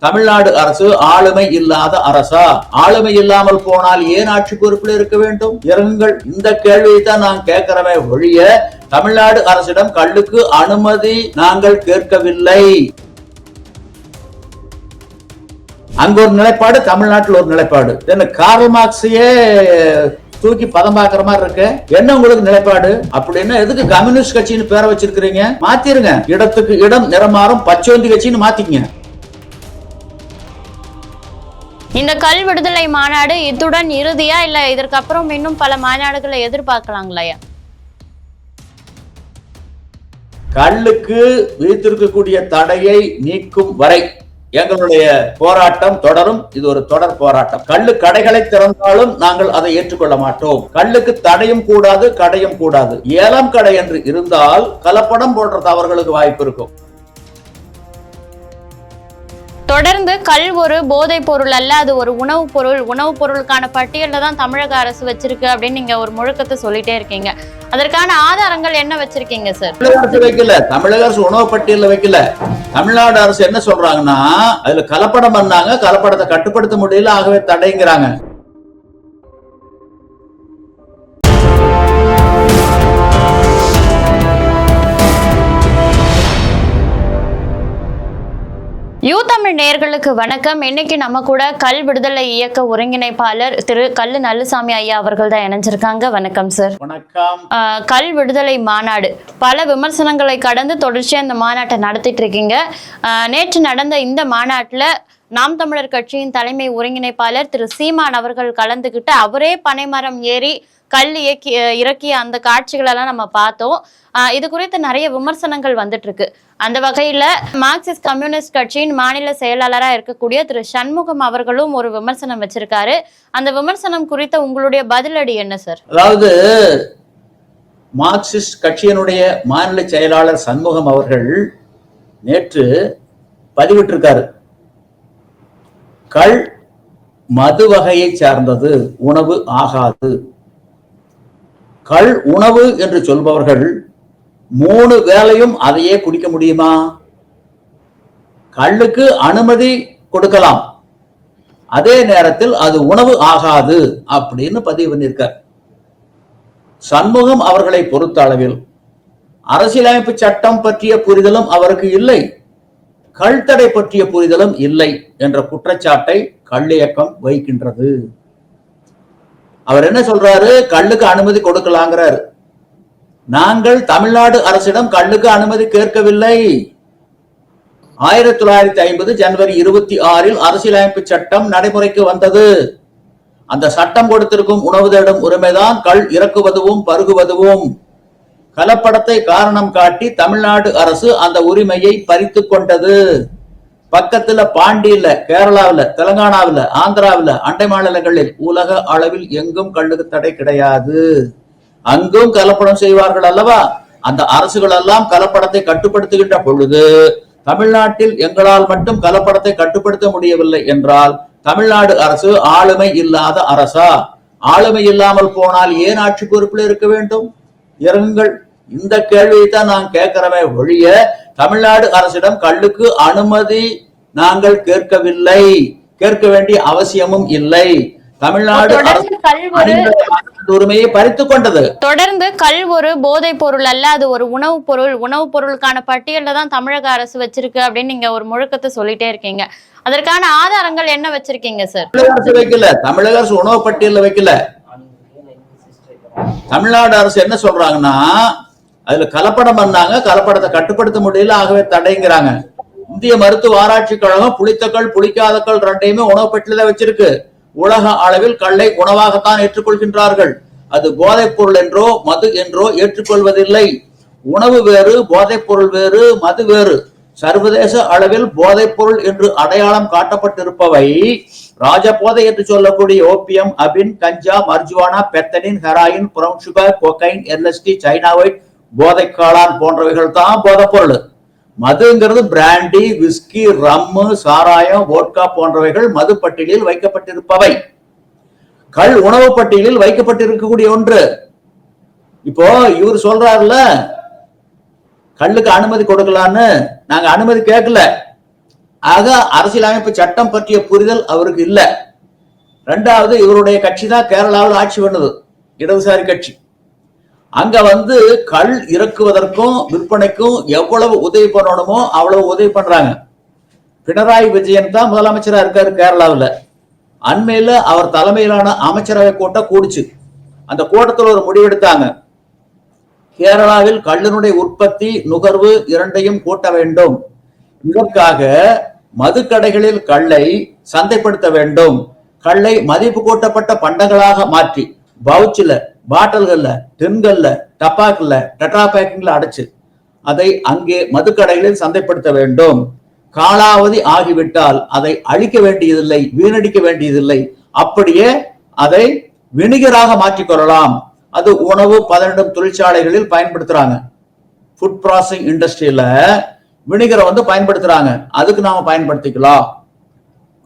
தமிழ்நாடு அரசு ஆளுமை இல்லாத அரசா? ஆளுமை இல்லாமல் போனால் ஏன் ஆட்சி பொறுப்பில் இருக்க வேண்டும்? இறங்குங்கள். இந்த கேள்வியை தான் நான் கேட்கிறமே ஒழிய தமிழ்நாடு அரசிடம் கள்ளுக்கு அனுமதி நாங்கள் கேட்கவில்லை. அங்க ஒரு நிலைப்பாடு, தமிழ்நாட்டில் ஒரு நிலைப்பாடு. கார்ல் மார்க்ஸையே தூக்கி பதம் பாக்குற மாதிரி இருக்கு. என்ன உங்களுக்கு நிலைப்பாடு? அப்படின்னா எதுக்கு கம்யூனிஸ்ட் கட்சின்னு பேரை வச்சிருக்கிறீங்க? மாத்திருங்க. இடத்துக்கு இடம் நிறமாறும் பச்சோந்தி கட்சின்னு மாத்திக்கங்க. இந்த கல் விடுதலை மாநாடு இத்துடன் இறுதியா இல்ல இதற்கு அப்புறம் இன்னும் பல மாநாடுகளை எதிர்பார்க்கலாங்களா? கல்லுக்கு விதித்திருக்கக்கூடிய தடையை நீக்கும் வரை எங்களுடைய போராட்டம் தொடரும். இது ஒரு தொடர் போராட்டம். கள்ளு கடைகளை திறந்தாலும் நாங்கள் அதை ஏற்றுக்கொள்ள மாட்டோம். கல்லுக்கு தடையும் கூடாது, கடையும் கூடாது. ஏலம் கடை என்று இருந்தால் கலப்படம் போன்ற தவறுகளுக்கு வாய்ப்பு இருக்கும். தொடர்ந்து கல் ஒரு போதை பொருள் அல்ல, அது ஒரு உணவுப் பொருள். உணவுப் பொருளுக்கான பட்டியல தான் தமிழக அரசு வச்சிருக்கு அப்படின்னு நீங்க ஒரு முழக்கத்தை சொல்லிட்டே இருக்கீங்க. அதற்கான ஆதாரங்கள் என்ன வச்சிருக்கீங்க சார்? தமிழக அரசு வைக்கல. தமிழக அரசு உணவு பட்டியல வைக்கல. தமிழ்நாடு அரசு என்ன சொல்றாங்கன்னா, அதுல கலப்படம் பண்ணாங்க, கலப்படத்தை கட்டுப்படுத்த முடியல, ஆகவே தடைங்கிறாங்க. யூ தமிழ் நேயர்களுக்கு வணக்கம். இன்னைக்கு நம்ம கூட கல் விடுதலை இயக்க ஒருங்கிணைப்பாளர் திரு கல்லு நல்லசாமி ஐயா அவர்கள் தான் இணைஞ்சிருக்காங்க. வணக்கம் சார். வணக்கம். கல் விடுதலை மாநாடு பல விமர்சனங்களை கடந்து தொடர்ச்சியா இந்த மாநாட்டை நடத்திட்டு இருக்கீங்க. நேற்று நடந்த இந்த மாநாட்டுல நாம் தமிழர் கட்சியின் தலைமை ஒருங்கிணைப்பாளர் திரு சீமான் அவர்கள் கலந்துகிட்டு அவரே பனைமரம் ஏறி கல் இறக்கிய அந்த காட்சிகளெல்லாம் நம்ம பார்த்தோம். இது குறித்து நிறைய விமர்சனங்கள் வந்துட்டு இருக்கு. அந்த வகையில மார்க்சிஸ்ட் கம்யூனிஸ்ட் கட்சியின் மாநில செயலாளராக இருக்கக்கூடிய திரு சண்முகம் அவர்களும் ஒரு விமர்சனம் வச்சிருக்காரு. அந்த விமர்சனம் குறித்த உங்களுடைய பதிலடி என்ன சார்? அதாவது மார்க்சிஸ்ட் கட்சியினுடைய மாநில செயலாளர் சண்முகம் அவர்கள் நேற்று பதிவிட்டிருக்காரு, கள் மது வகையை சார்ந்தது, உணவு ஆகாது. கள் உணவு என்று சொல்பவர்கள் 3 வேளையும் அதையே குடிக்க முடியுமா? கள்ளுக்கு அனுமதி கொடுக்கலாம், அதே நேரத்தில் அது உணவு ஆகாது அப்படின்னு பதிவு பண்ணியிருக்கார். சண்முகம் அவர்களை பொறுத்த அளவில் அரசியலமைப்பு சட்டம் பற்றிய புரிதலும் அவருக்கு இல்லை, கள் தடை பற்றிய புரிதலும் இல்லை என்ற குற்றச்சாட்டை கள்ளியக்கம் வைக்கின்றது. அவர் என்ன சொல்றாரு? கள்ளுக்கு அனுமதி கொடுக்கலாங்கிறார். நாங்கள் தமிழ்நாடு அரசிடம் கள்ளுக்கு அனுமதி கேட்கவில்லை. 1950 ஜனவரி 26 அரசியலமைப்பு சட்டம் நடைமுறைக்கு வந்தது. அந்த சட்டம் கொடுத்திருக்கும் உணவு தேடும் உரிமைதான் கள் இறக்குவதும் பருகுவதும். கலப்படத்தை காரணம் காட்டி தமிழ்நாடு அரசு அந்த உரிமையை பறித்து கொண்டது. பக்கத்துல பாண்டியில, கேரளாவில, தெலுங்கானாவில, ஆந்திராவில, அண்டை மாநிலங்களில் உலக அளவில் எங்கும் கள்ளுக்கு தடை கிடையாது. அங்கும் கலப்படம் செய்வார்கள் அல்லவா? அந்த அரசுகள் எல்லாம் கலப்படத்தை கட்டுப்படுத்துகின்ற பொழுது தமிழ்நாட்டில் எங்களால் மட்டும் கலப்படத்தை கட்டுப்படுத்த முடியவில்லை என்றால் தமிழ்நாடு அரசு ஆளுமை இல்லாத அரசா? ஆளுமை இல்லாமல் போனால் ஏன் ஆட்சி பொறுப்பில் இருக்க வேண்டும்? இறங்குங்கள். இந்த கேள்வியை தான் நான் கேட்கிறமே ஒழிய தமிழ்நாடு அரசிடம் கள்ளுக்கு அனுமதி நாங்கள் கேட்கவில்லை, கேட்க வேண்டிய அவசியமும் இல்லை. தமிழ்நாடு உரிமையை பறித்துக் கொண்டது. தொடர்ந்து கல் ஒரு போதை பொருள் அல்ல, அது ஒரு உணவுப் பொருள். உணவுப் பொருளுக்கான பட்டியல தான் தமிழக அரசு வச்சிருக்கு அப்படின்னு நீங்க ஒரு முழக்கத்தை சொல்லிட்டே இருக்கீங்க. அதற்கான ஆதாரங்கள் என்ன வச்சிருக்கீங்க சார்? தமிழக அரசு வைக்கல. தமிழக அரசு உணவு பட்டியல வைக்கல. தமிழ்நாடு அரசு என்ன சொல்றாங்கன்னா, அதுல கலப்படம் பண்ணாங்க, கலப்படத்தை கட்டுப்படுத்த முடியல, ஆகவே தடைங்கிறாங்க. இந்திய மருத்துவ ஆராய்ச்சி கழகம் புளித்தக்கள் புளிக்காதக்கள் ரெண்டையுமே உணவு பட்டியல வச்சிருக்கு. உலக அளவில் கல்லை உணவாகத்தான் ஏற்றுக்கொள்கின்றார்கள். அது போதைப் பொருள் என்றோ மது என்றோ ஏற்றுக்கொள்வதில்லை. உணவு வேறு, போதைப் பொருள் வேறு, மது வேறு. சர்வதேச அளவில் போதைப் பொருள் என்று அடையாளம் காட்டப்பட்டிருப்பவை ராஜபோதை என்று சொல்லக்கூடிய ஓபியம், அபின், கஞ்சா, marijuana, pethidine, heroin, brown sugar, cocaine, LSD, China white, போதை காளான் போன்றவைகள் தான் போதைப் பொருள். மதுங்கிறது பிராண்டி, விஸ்கி, ரம்மு, சாராயம், வோட்கா போன்றவைகள் மது பட்டியலில் வைக்கப்பட்டிருப்பவை. கள் உணவு பட்டியலில் வைக்கப்பட்டிருக்கக்கூடிய ஒன்று. இப்போ இவர் சொல்றாருல கல்லுக்கு அனுமதி கொடுக்கலான்னு, நாங்க அனுமதி கேட்கல. ஆக அரசியலமைப்பு சட்டம் பற்றிய புரிதல் அவருக்கு இல்ல. ரெண்டாவது, இவருடைய கட்சி தான் கேரளாவில் ஆட்சி பண்ணுது, இடதுசாரி கட்சி. அங்க கள் இறக்குவதற்கும் விற்பனைக்கும் எவ்வளவு உதவி பண்ணணுமோ அவ்வளவு உதவி பண்றாங்க. பினராயி விஜயன் தான் முதலமைச்சரா இருக்காரு கேரளாவில். அண்மையில அவர் தலைமையிலான அமைச்சரவை கூட்டம் கூடுச்சு. அந்த கூட்டத்தில் ஒரு முடிவெடுத்தாங்க, கேரளாவில் கள்ளினுடைய உற்பத்தி நுகர்வு இரண்டையும் கூட்ட வேண்டும். இதற்காக மதுக்கடைகளில் கள்ளை சந்தைப்படுத்த வேண்டும். கள்ளை மதிப்பு கூட்டப்பட்ட பண்டங்களாக மாற்றி பவுச்சில், பாட்டில்கள்ல, டின்கள்ல, டப்பாக்கில், டெட்ரா பேக்கிங்ல அடைச்சு அதை அங்கே மதுக்கடைகளில் சந்தைப்படுத்த வேண்டும். காலாவதி ஆகிவிட்டால் அதை அழிக்க வேண்டியதில்லை, வீணடிக்க வேண்டியதில்லை. அப்படியே அதை வினிகராக மாற்றிக்கொள்ளலாம். அது உணவு பதனிடும் தொழிற்சாலைகளில் பயன்படுத்துறாங்க. ஃபுட் ப்ராசஸிங் இண்டஸ்ட்ரியில வினிகரை பயன்படுத்துறாங்க. அதுக்கு நாம பயன்படுத்திக்கலாம்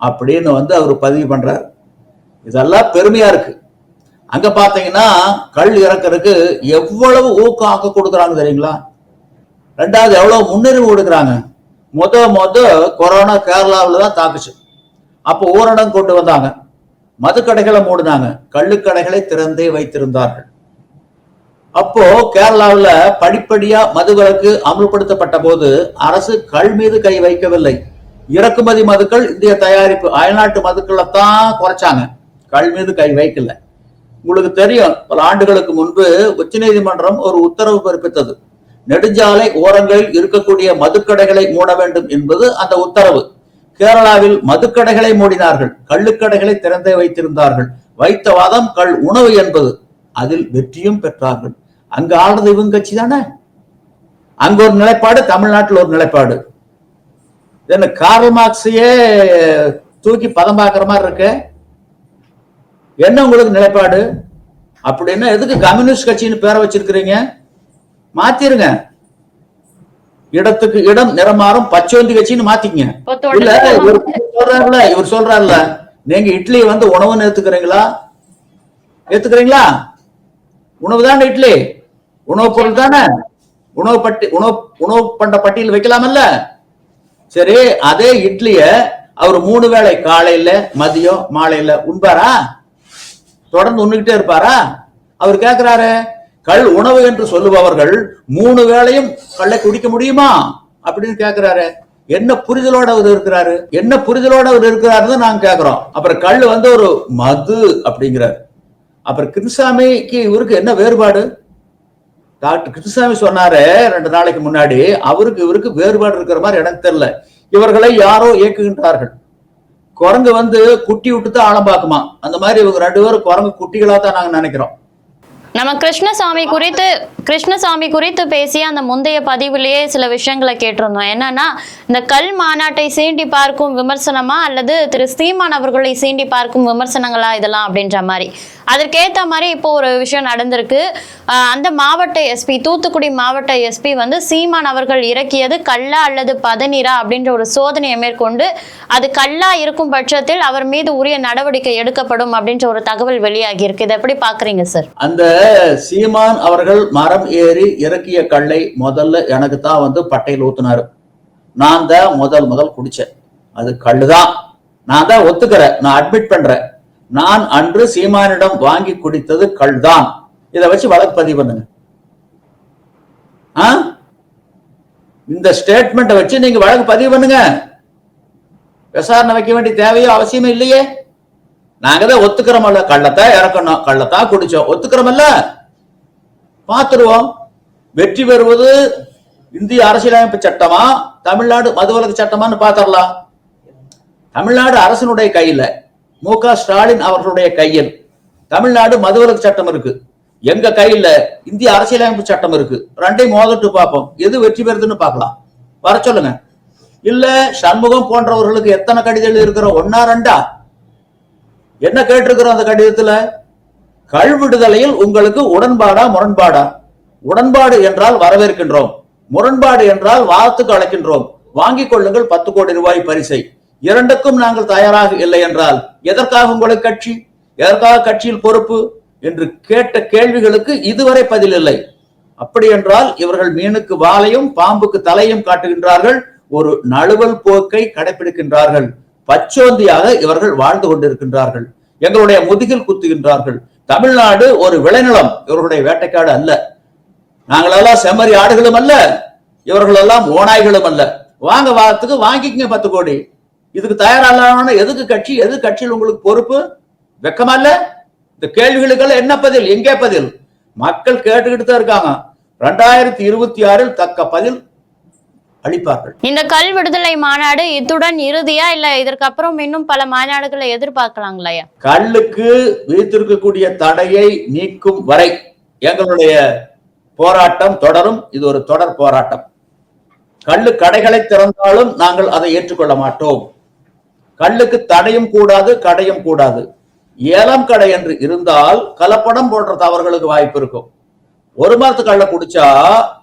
அப்படின்னு அவர் பதிவு பண்றாரு. இதெல்லாம் பெருமையா இருக்கு. அங்க பாத்தீங்கன்னா கள் இறக்குறதுக்கு எவ்வளவு ஊக்கம் கொடுக்குறாங்க தெரியுங்களா? ரெண்டாவது, எவ்வளவு முன்னுரிமை கொடுக்குறாங்க. முத கொரோனா கேரளாவில் தான் தாக்குச்சு. அப்போ ஊரடங்கு கொண்டு வந்தாங்க, மதுக்கடைகளை மூடினாங்க, கள்ளுக்கடைகளை திறந்தே வைத்திருந்தார்கள். அப்போ கேரளாவில் படிப்படியா மதுவிலக்கு அமல்படுத்தப்பட்ட போது அரசு கள் மீது கை வைக்கவில்லை. இறக்குமதி மதுக்கள், இந்திய தயாரிப்பு அயல்நாட்டு மதுக்களை தான் குறைச்சாங்க, கள் மீது கை வைக்கல. உங்களுக்கு தெரியும், பல ஆண்டுகளுக்கு முன்பு உச்சநீதிமன்றம் ஒரு உத்தரவு பிறப்பித்தது. நெடுஞ்சாலை ஓரங்களில் இருக்கக்கூடிய மதுக்கடைகளை மூட வேண்டும் என்பது அந்த உத்தரவு. கேரளாவில் மதுக்கடைகளை மூடினார்கள், கள்ளுக்கடைகளை திறந்தே வைத்திருந்தார்கள். வைத்த வாதம் கள் உணவு என்பது. அதில் வெற்றியும் பெற்றார்கள். அங்க ஆளுறது இவங்க கட்சி தானே. அங்க ஒரு நிலைப்பாடு, தமிழ்நாட்டில் ஒரு நிலைப்பாடு. கார்ல் மார்க்ஸையே தூக்கி பதம் பார்க்கிற மாதிரி இருக்கு. என்ன உங்களுக்கு நிலைப்பாடு? அப்படின்னா எதுக்கு கம்யூனிஸ்ட் கட்சின்னு பேரை வச்சிருக்கிறீங்க? மாத்திருங்க, இடத்துக்கு இடம் நிறமாறும் பச்சோந்தி கட்சின்னு மாத்திக்கங்க. இல்ல இவர் சொல்றாருல, நீங்க இட்லி உணவுன்னு ஏத்துக்கிறீங்களா? ஏத்துக்கிறீங்களா? உணவு தானே இட்லி, உணவு பொருள் தானே. உணவு பண்ட பட்டியல் வைக்கலாமல்ல? சரி, அதே இட்லிய அவர் 3 வேளை காலையில, மதியம், மாலையில உண்பாரா? தொடர்ந்து உண்ணுகிட்டே இருப்பாரா? அவர் கேட்கிறாரு, கள் உணவு என்று சொல்லுபவர்கள் 3 வேளையும் கள்ளை குடிக்க முடியுமா அப்படின்னு கேட்கிறாரு. என்ன புரிதலோட அவர் இருக்கிறாரு? என்ன புரிதலோட அவர் இருக்கிறாருன்னு நாங்க கேட்கிறோம். அப்புறம் கள் ஒரு மது அப்படிங்கிறார். அப்புறம் கிருஷ்ணசாமிக்கு இவருக்கு என்ன வேறுபாடு? டாக்டர் கிருஷ்ணசாமி சொன்னாரு 2 நாளைக்கு முன்னாடி, அவருக்கு இவருக்கு வேறுபாடு இருக்கிற மாதிரி எனக்கு தெரியல. இவர்களை யாரோ இயக்குகின்றார்கள். குரங்கு குட்டி விட்டு தான் ஆழம் பார்க்குமா, அந்த மாதிரி இவங்க 2 பேரும் குரங்கு குட்டிகளா தான் நாங்க நினைக்கிறோம். நம்ம கிருஷ்ணசாமி குறித்து பேசிய அந்த முந்தைய பதிவிலேயே சில விஷயங்களை கேட்டிருந்தோம். என்னன்னா, இந்த கல் மாநாட்டை சீண்டி பார்க்கும் விமர்சனமா அல்லது திரு சீமான் அவர்களை சீண்டி பார்க்கும் விமர்சனங்களா இதெல்லாம் அப்படின்ற மாதிரி. அதற்கேற்ற மாதிரி இப்போ ஒரு விஷயம் நடந்திருக்கு. அந்த மாவட்ட எஸ்பி, தூத்துக்குடி மாவட்ட எஸ்பி சீமான் அவர்கள் இறக்கியது கல்லா அல்லது பதநீரா அப்படின்ற ஒரு சோதனையை மேற்கொண்டு அது கல்லா இருக்கும் பட்சத்தில் அவர் மீது உரிய நடவடிக்கை எடுக்கப்படும் அப்படின்ற ஒரு தகவல் வெளியாகி இருக்கு. இதை எப்படி பாக்குறீங்க சார்? அந்த சீமான் அவர்கள் மரம் ஏறி இறக்கிய கல்லை முதல்ல எனக்கு தான் பட்டையில் ஊத்துனாரு. நான் தான் முதல் குடிச்சேன். அது கல்லுதான், நான் தான் ஒத்துக்கிறேன், நான் அட்மிட் பண்றேன். நான் அன்று சீமானிடம் வாங்கி குடித்தது கள் தான். இதை வச்சு வழக்கு பதிவு பண்ணுங்க. இந்த ஸ்டேட்மெண்ட்டை வச்சு நீங்க வழக்கு பதிவு பண்ணுங்க. விசாரணை வைக்க வேண்டிய தேவையோ அவசியமே இல்லையே. நாங்க தான் ஒத்துக்கிறோமல்ல, கள்ளத்தான் இறக்கணும், கள்ளத்தான் குடிச்சோம், ஒத்துக்கிறோமல்ல. பார்த்துருவோம். வெற்றி பெறுவது இந்திய அரசியலமைப்பு சட்டமா தமிழ்நாடு மதுவிலக்கு சட்டமான்னு பார்த்துடலாம். தமிழ்நாடு அரசனுடைய கையில, மு.க. ஸ்டாலின் அவர்களுடைய கையில் தமிழ்நாடு மதுவிலக்கு சட்டம் இருக்கு. எங்க கையில இந்திய அரசியலமைப்பு சட்டம் இருக்கு, ரெண்டையும் மோதிட்டு பார்ப்போம், எது வெற்றி பெறுதுன்னு பார்க்கலாம். வர சொல்லுங்க. இல்ல சண்முகம் போன்றவர்களுக்கு எத்தனை கடிதங்கள் இருக்கிறோம், 1 2 என்ன கேட்டிருக்கிறோம் அந்த கடிதத்துல? கள் விடுதலையில் உங்களுக்கு உடன்பாடா முரண்பாடா? உடன்பாடு என்றால் வரவேற்கின்றோம், முரண்பாடு என்றால் வாதத்துக்கு அழைக்கின்றோம், வாங்கிக் கொள்ளுங்கள் 10 கோடி ரூபாய் பரிசை. இரண்டுக்கும் நாங்கள் தயாராக இல்லை என்றால் எதற்காக உங்களுக்கு கட்சி, எதற்காக கட்சியில் பொறுப்பு என்று கேட்ட கேள்விகளுக்கு இதுவரை பதில் இல்லை. அப்படி என்றால் இவர்கள் மீனுக்கு வாலையும் பாம்புக்கு தலையும் காட்டுகின்றார்கள், ஒரு நழுவல் போக்கை கடைபிடிக்கின்றார்கள். பச்சோந்தியாக இவர்கள் வாழ்ந்து கொண்டிருக்கின்றார்கள், எங்களுடைய முதுகில் குத்துகின்றார்கள். தமிழ்நாடு ஒரு விளைநிலம், இவர்களுடைய வேட்டைக்காடு அல்ல. நாங்களெல்லாம் செம்மறி ஆடுகளும் அல்ல, இவர்கள் எல்லாம் ஓநாய்களும் அல்ல. வாங்க வாரத்துக்கு வாங்கிக்கங்க 10 கோடி. இதுக்கு தயாரான எதுக்கு கட்சி, எது கட்சியில் உங்களுக்கு பொறுப்பு? வெக்கமா இல்ல? இந்த கேள்விகளுக்கெல்லாம் என்ன பதில், எங்கே பதில்? மக்கள் கேட்டுக்கிட்டு தான் இருக்காங்க. 2026 தக்க பதில் அளிப்பார்கள். இந்த கல் விடுதலை மாநாடு இத்துடன் இறுதியா, இல்ல இதற்கு அப்புறம் இன்னும் பல மாநாடுகளை எதிர்பார்க்கலாங்களா? கல்லுக்கு விதித்திருக்கக்கூடிய தடையை நீக்கும் வரை எங்களுடைய போராட்டம் தொடரும். இது ஒரு தொடர் போராட்டம். கள்ளு கடைகளை திறந்தாலும் நாங்கள் அதை ஏற்றுக்கொள்ள மாட்டோம். கல்லுக்கு தடையும் கூடாது, கடையும் கூடாது. ஏலம் கடை என்று இருந்தால் கலப்படம் போன்ற தவறுகளுக்கு வாய்ப்பு இருக்கும். ஒரு மரத்து கள்ள குடிச்சா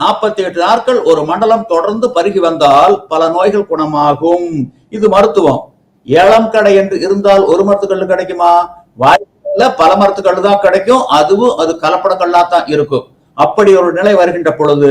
48 நாட்கள் ஒரு மண்டலம் தொடர்ந்து பருகி வந்தால் பல நோய்கள் குணமாகும். இது மருத்துவம். ஏலம் கடை என்று இருந்தால் ஒரு மரத்து கல்லு கிடைக்குமா? வாய்ப்புல பல மரத்து கல்லு தான் கிடைக்கும், அதுவும் அது கலப்பட கல்லா தான் இருக்கும். அப்படி ஒரு நிலை வருகின்ற பொழுது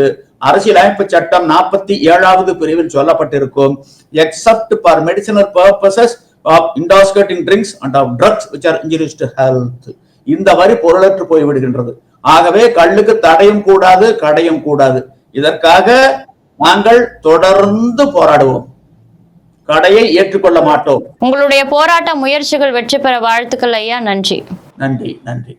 அரசியலமைப்பு சட்டம் 47வது பிரிவில் சொல்லப்பட்டிருக்கும், except for medicinal purposes of intoxicating drinks and of drugs which are injurious to health. இந்த வரி பொருளற்று போய்விடுகின்றது. ஆகவே கல்லுக்கு தடையும் கூடாது, கடையும் கூடாது. இதற்காக நாங்கள் தொடர்ந்து போராடுவோம், கடையை ஏற்றுக்கொள்ள மாட்டோம். உங்களுடைய போராட்ட முயற்சிகள் வெற்றி பெற வாழ்த்துக்கள் ஐயா. நன்றி. நன்றி.